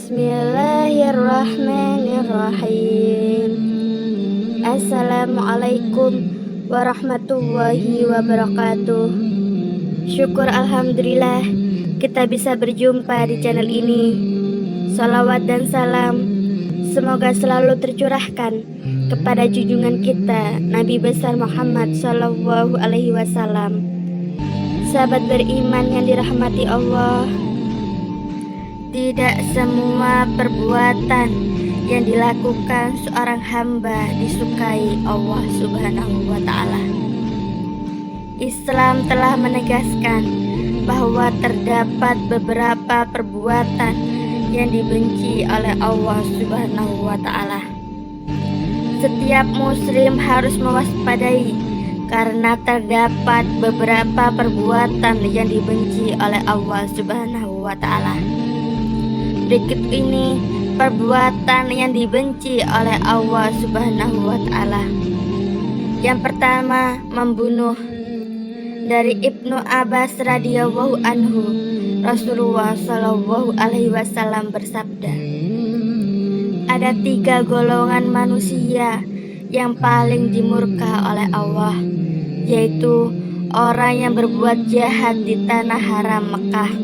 Bismillahirrahmanirrahim. Assalamualaikum warahmatullahi wabarakatuh. Syukur alhamdulillah kita bisa berjumpa di channel ini. Salawat dan salam semoga selalu tercurahkan kepada junjungan kita Nabi besar Muhammad Sallallahu Alaihi Wasallam. Sahabat beriman yang dirahmati Allah, tidak semua perbuatan yang dilakukan seorang hamba disukai Allah Subhanahu wa Ta'ala. Islam telah menegaskan bahwa terdapat beberapa perbuatan yang dibenci oleh Allah Subhanahu wa Ta'ala. Setiap muslim harus mewaspadai karena terdapat beberapa perbuatan yang dibenci oleh Allah Subhanahu wa Ta'ala. Berikut ini perbuatan yang dibenci oleh Allah Subhanahu wa Ta'ala. Yang pertama, membunuh. Dari Ibnu Abbas radhiyallahu anhu, Rasulullah Shallallahu Alaihi Wasallam bersabda, ada 3 golongan manusia yang paling dimurka oleh Allah, yaitu orang yang berbuat jahat di tanah haram Mekah,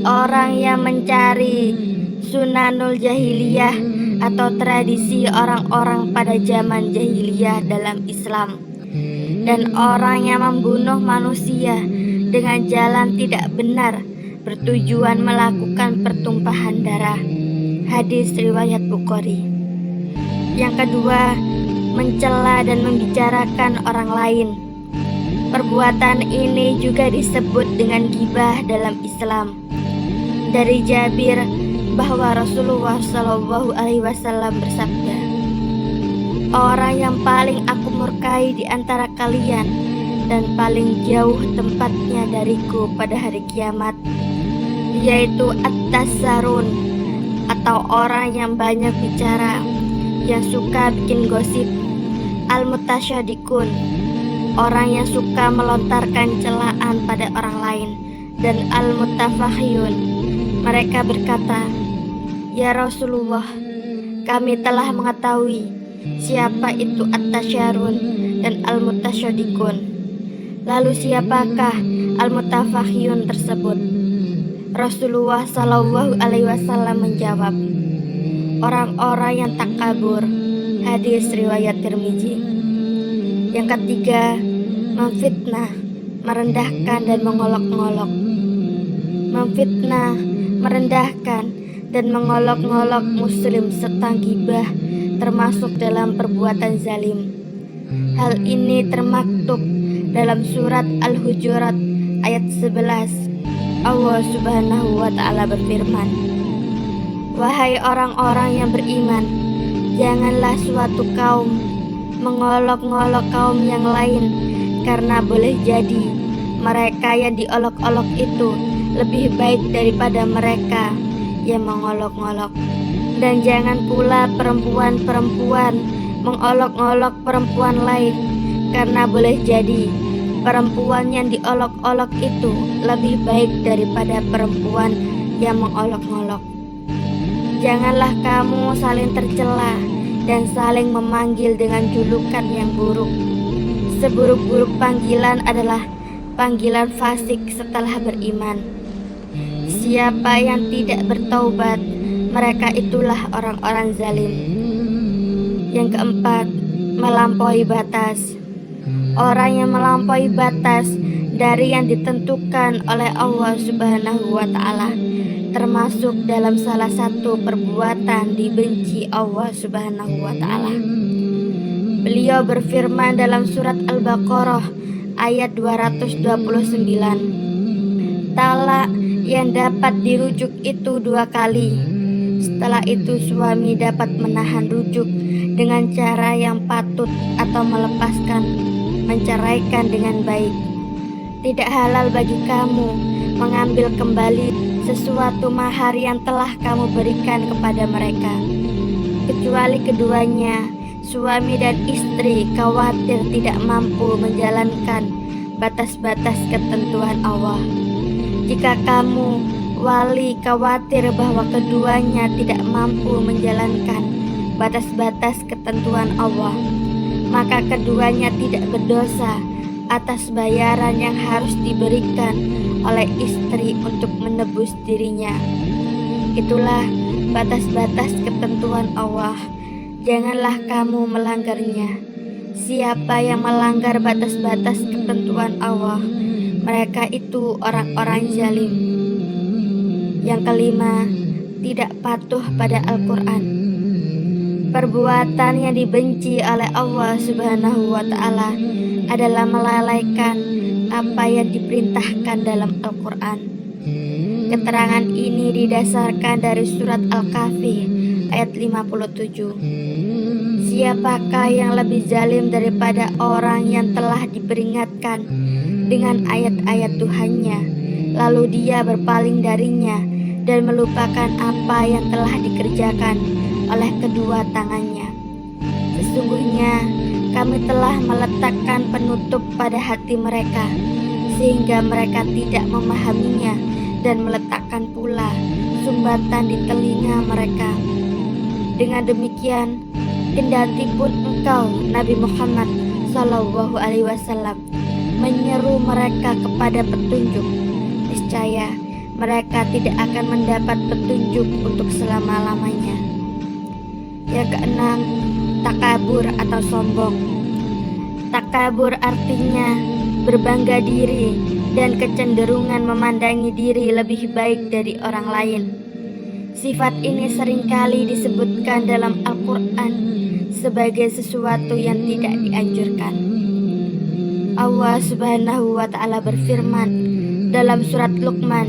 orang yang mencari sunanul jahiliyah atau tradisi orang-orang pada zaman jahiliyah dalam Islam, dan orang yang membunuh manusia dengan jalan tidak benar bertujuan melakukan pertumpahan darah. Hadis riwayat Bukhari. Yang kedua, mencela dan membicarakan orang lain. Perbuatan ini juga disebut dengan ghibah dalam Islam. Dari Jabir bahwa Rasulullah Shallallahu Alaihi Wasallam bersabda, orang yang paling aku murkai di antara kalian dan paling jauh tempatnya dariku pada hari kiamat, yaitu at-tasarun, atau orang yang banyak bicara, yang suka bikin gosip. Al-mutasyadikun, orang yang suka melontarkan celaan pada orang lain. Dan al-mutafahyun, mereka berkata, ya Rasulullah, kami telah mengetahui siapa itu at-tasyarun dan al-mutasyadikun. Lalu siapakah al-mutafahyun tersebut? Rasulullah Shallallahu Alaihi Wasallam menjawab, orang-orang yang takabur. Hadis riwayat Tirmizi. Yang ketiga, memfitnah, merendahkan dan mengolok-ngolok. Memfitnah, merendahkan dan mengolok-ngolok muslim serta ghibah termasuk dalam perbuatan zalim. Hal ini termaktub dalam surat Al-Hujurat ayat 11. Allah Subhanahu wa Ta'ala berfirman, wahai orang-orang yang beriman, janganlah suatu kaum mengolok-ngolok kaum yang lain, karena boleh jadi mereka yang diolok-olok itu lebih baik daripada mereka yang mengolok-ngolok. Dan jangan pula perempuan-perempuan mengolok-olok perempuan lain, karena boleh jadi perempuan yang diolok-olok itu lebih baik daripada perempuan yang mengolok-ngolok. Janganlah kamu saling tercela dan saling memanggil dengan julukan yang buruk. Seburuk-buruk panggilan adalah panggilan fasik setelah beriman. Siapa yang tidak bertaubat, mereka itulah orang-orang zalim. Yang keempat, melampaui batas. Orang yang melampaui batas dari yang ditentukan oleh Allah Subhanahu wa Ta'ala termasuk dalam salah satu perbuatan dibenci Allah Subhanahu wa Ta'ala. Beliau berfirman dalam surat Al-Baqarah ayat 229, talak yang dapat dirujuk itu 2 kali. Setelah itu suami dapat menahan rujuk dengan cara yang patut atau melepaskan, menceraikan dengan baik. Tidak halal bagi kamu mengambil kembali sesuatu mahar yang telah kamu berikan kepada mereka, kecuali keduanya, suami dan istri, khawatir tidak mampu menjalankan batas-batas ketentuan Allah. Jika kamu Wali khawatir bahwa keduanya tidak mampu menjalankan batas-batas ketentuan Allah, maka keduanya tidak berdosa atas bayaran yang harus diberikan oleh istri untuk menebus dirinya. Itulah batas-batas ketentuan Allah. Janganlah kamu melanggarnya. Siapa yang melanggar batas-batas ketentuan Allah, mereka itu orang-orang zalim. Yang kelima, tidak patuh pada Al-Quran. Perbuatan yang dibenci oleh Allah Subhanahu wa Ta'ala adalah melalaikan apa yang diperintahkan dalam Al-Quran. Keterangan ini didasarkan dari surat Al-Kahfi ayat 57. Siapakah yang lebih zalim daripada orang yang telah diperingatkan dengan ayat-ayat Tuhannya, lalu dia berpaling darinya dan melupakan apa yang telah dikerjakan oleh kedua tangannya. Sesungguhnya kami telah meletakkan penutup pada hati mereka, sehingga mereka tidak memahaminya, dan meletakkan pula sumbatan di telinga mereka. Dengan demikian, kendati pun engkau Nabi Muhammad SAW menyeru mereka kepada petunjuk, niscaya mereka tidak akan mendapat petunjuk untuk selama-lamanya. Yang keenam, takabur atau sombong. Takabur artinya berbangga diri dan kecenderungan memandangi diri lebih baik dari orang lain. Sifat ini seringkali disebutkan dalam Al-Quran sebagai sesuatu yang tidak dianjurkan. Allah Subhanahu wa Ta'ala berfirman dalam surat Luqman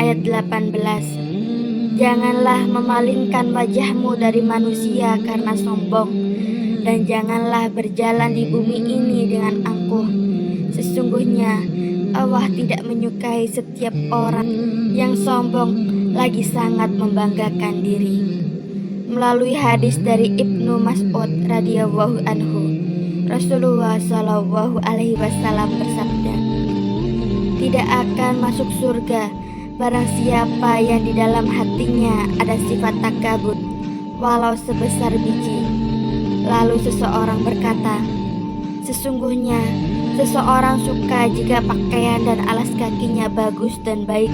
ayat 18, janganlah memalingkan wajahmu dari manusia karena sombong, dan janganlah berjalan di bumi ini dengan angkuh. Sesungguhnya Allah tidak menyukai setiap orang yang sombong lagi sangat membanggakan diri. Melalui hadis dari Ibnu Mas'ud radhiyallahu anhu, Rasulullah Shallallahu alaihi wasallam bersabda, tidak akan masuk surga barang siapa yang di dalam hatinya ada sifat takabur walau sebesar biji. Lalu seseorang berkata, sesungguhnya seseorang suka jika pakaian dan alas kakinya bagus dan baik.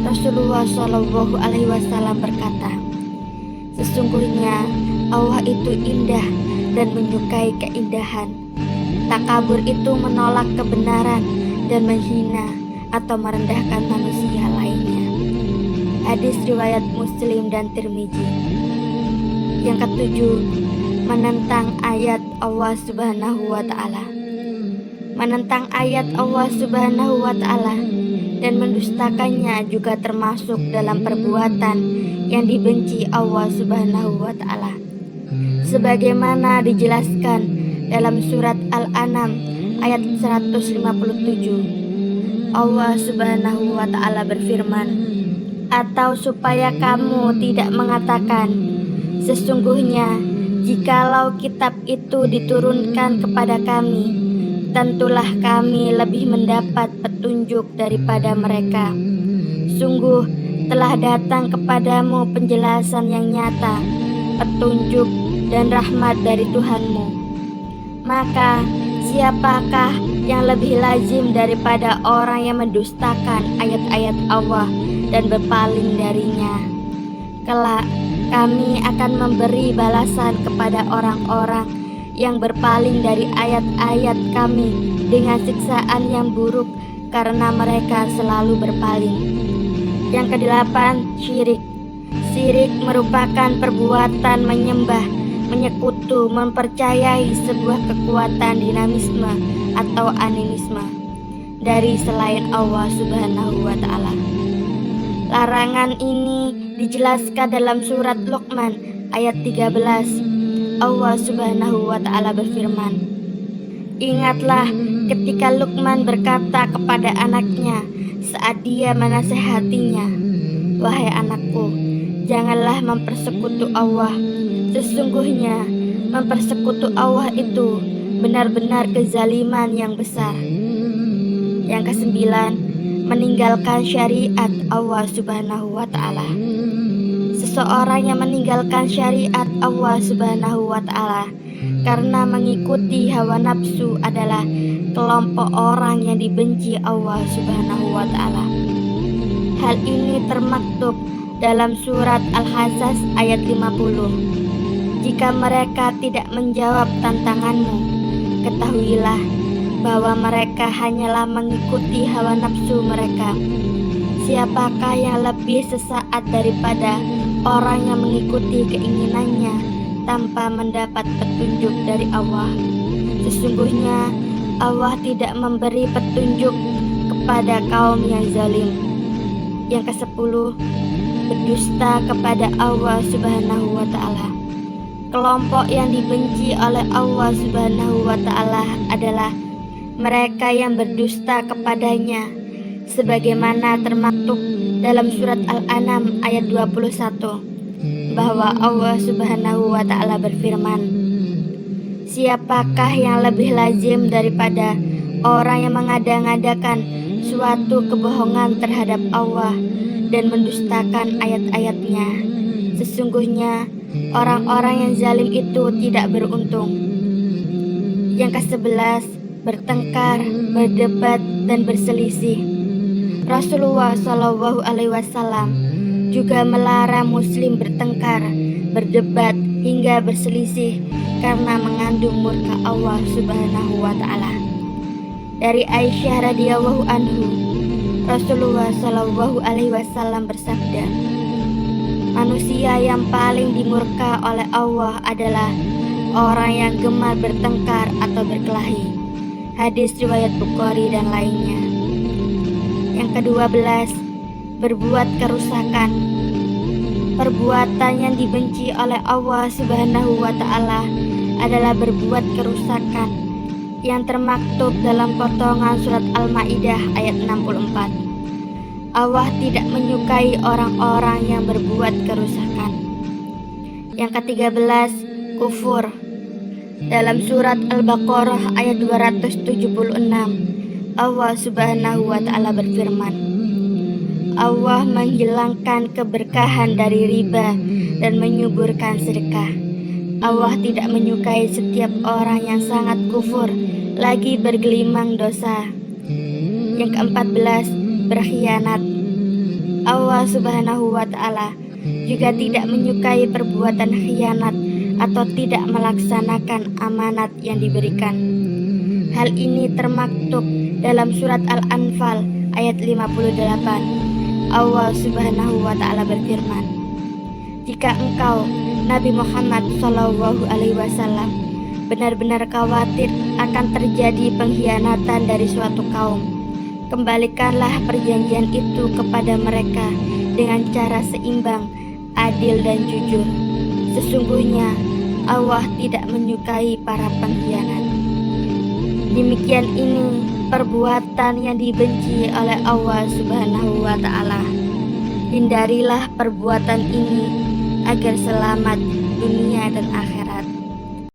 Rasulullah Shallallahu alaihi wasallam berkata, sesungguhnya Allah itu indah dan menyukai keindahan. Takabur itu menolak kebenaran dan menghina atau merendahkan manusia lainnya. Hadis riwayat Muslim dan Tirmizi. Yang ketujuh, menentang ayat Allah Subhanahu wa Ta'ala. Menentang ayat Allah Subhanahu wa Ta'ala dan mendustakannya juga termasuk dalam perbuatan yang dibenci Allah Subhanahu wa Ta'ala. Sebagaimana dijelaskan dalam surat Al-An'am ayat 157, Allah Subhanahu wa Ta'ala berfirman, atau supaya kamu tidak mengatakan, sesungguhnya jikalau kitab itu diturunkan kepada kami, tentulah kami lebih mendapat petunjuk daripada mereka. Sungguh telah datang kepadamu penjelasan yang nyata, petunjuk dan rahmat dari Tuhanmu. Maka siapakah yang lebih lazim daripada orang yang mendustakan ayat-ayat Allah dan berpaling darinya? Kelak kami akan memberi balasan kepada orang-orang yang berpaling dari ayat-ayat kami dengan siksaan yang buruk karena mereka selalu berpaling. Yang kedelapan, syirik. Syirik merupakan perbuatan menyembah, menyekutu, mempercayai sebuah kekuatan dinamisme atau animisme dari selain Allah Subhanahu wa Ta'ala. Larangan ini dijelaskan dalam surat Luqman ayat 13. Allah Subhanahu wa Ta'ala berfirman, ingatlah ketika Luqman berkata kepada anaknya saat dia menasehatinya, wahai anakku, janganlah mempersekutu Allah. Sesungguhnya mempersekutu Allah itu benar-benar kezaliman yang besar. Yang kesembilan, meninggalkan syariat Allah Subhanahu wa Ta'ala. Seseorang yang meninggalkan syariat Allah Subhanahu wa Ta'ala karena mengikuti hawa nafsu adalah kelompok orang yang dibenci Allah Subhanahu wa Ta'ala. Hal ini termaktub dalam surat Al-Ahzab ayat 50. Jika mereka tidak menjawab tantanganmu, ketahuilah bahwa mereka hanyalah mengikuti hawa nafsu mereka. Siapakah yang lebih sesaat daripada orang yang mengikuti keinginannya tanpa mendapat petunjuk dari Allah? Sesungguhnya Allah tidak memberi petunjuk kepada kaum yang zalim. Yang ke-10, berdusta kepada Allah Subhanahu wa Ta'ala. Kelompok yang dibenci oleh Allah Subhanahu wa Ta'ala adalah mereka yang berdusta kepadanya, sebagaimana termaktub dalam surat Al-An'am ayat 21, bahwa Allah Subhanahu wa Ta'ala berfirman, siapakah yang lebih lazim daripada orang yang mengada-ngadakan suatu kebohongan terhadap Allah dan mendustakan ayat-ayatnya? Sesungguhnya orang-orang yang zalim itu tidak beruntung. Yang ke-11, bertengkar, berdebat, dan berselisih. Rasulullah Shallallahu Alaihi Wasallam juga melarang Muslim bertengkar, berdebat, hingga berselisih karena mengandung murka Allah Subhanahu wa Ta'ala. Dari Aisyah radhiyallahu anhu, Rasulullah Shallallahu Alaihi Wasallam bersabda, manusia yang paling dimurka oleh Allah adalah orang yang gemar bertengkar atau berkelahi. Hadis riwayat Bukhari dan lainnya. Yang ke-12, berbuat kerusakan. Perbuatan yang dibenci oleh Allah Subhanahu wa Ta'ala adalah berbuat kerusakan, yang termaktub dalam potongan surat Al-Maidah ayat 64. Allah tidak menyukai orang-orang yang berbuat kerusakan. Yang ke-13, kufur. Dalam surat Al-Baqarah ayat 276, Allah Subhanahu wa Ta'ala berfirman, Allah menghilangkan keberkahan dari riba dan menyuburkan sedekah. Allah tidak menyukai setiap orang yang sangat kufur lagi bergelimang dosa. Yang ke-14, berkhianat. Allah Subhanahu wa Ta'ala juga tidak menyukai perbuatan khianat atau tidak melaksanakan amanat yang diberikan. Hal ini termaktub dalam surat Al-Anfal ayat 58. Allah Subhanahu wa Ta'ala berfirman, jika engkau Nabi Muhammad Shallallahu Alaihi Wasallam benar-benar khawatir akan terjadi pengkhianatan dari suatu kaum, kembalikanlah perjanjian itu kepada mereka dengan cara seimbang, adil dan jujur. Sesungguhnya Allah tidak menyukai para pengkhianat. Demikian ini perbuatan yang dibenci oleh Allah Subhanahu wa Ta'ala. Hindarilah perbuatan ini agar selamat dunia dan akhirat.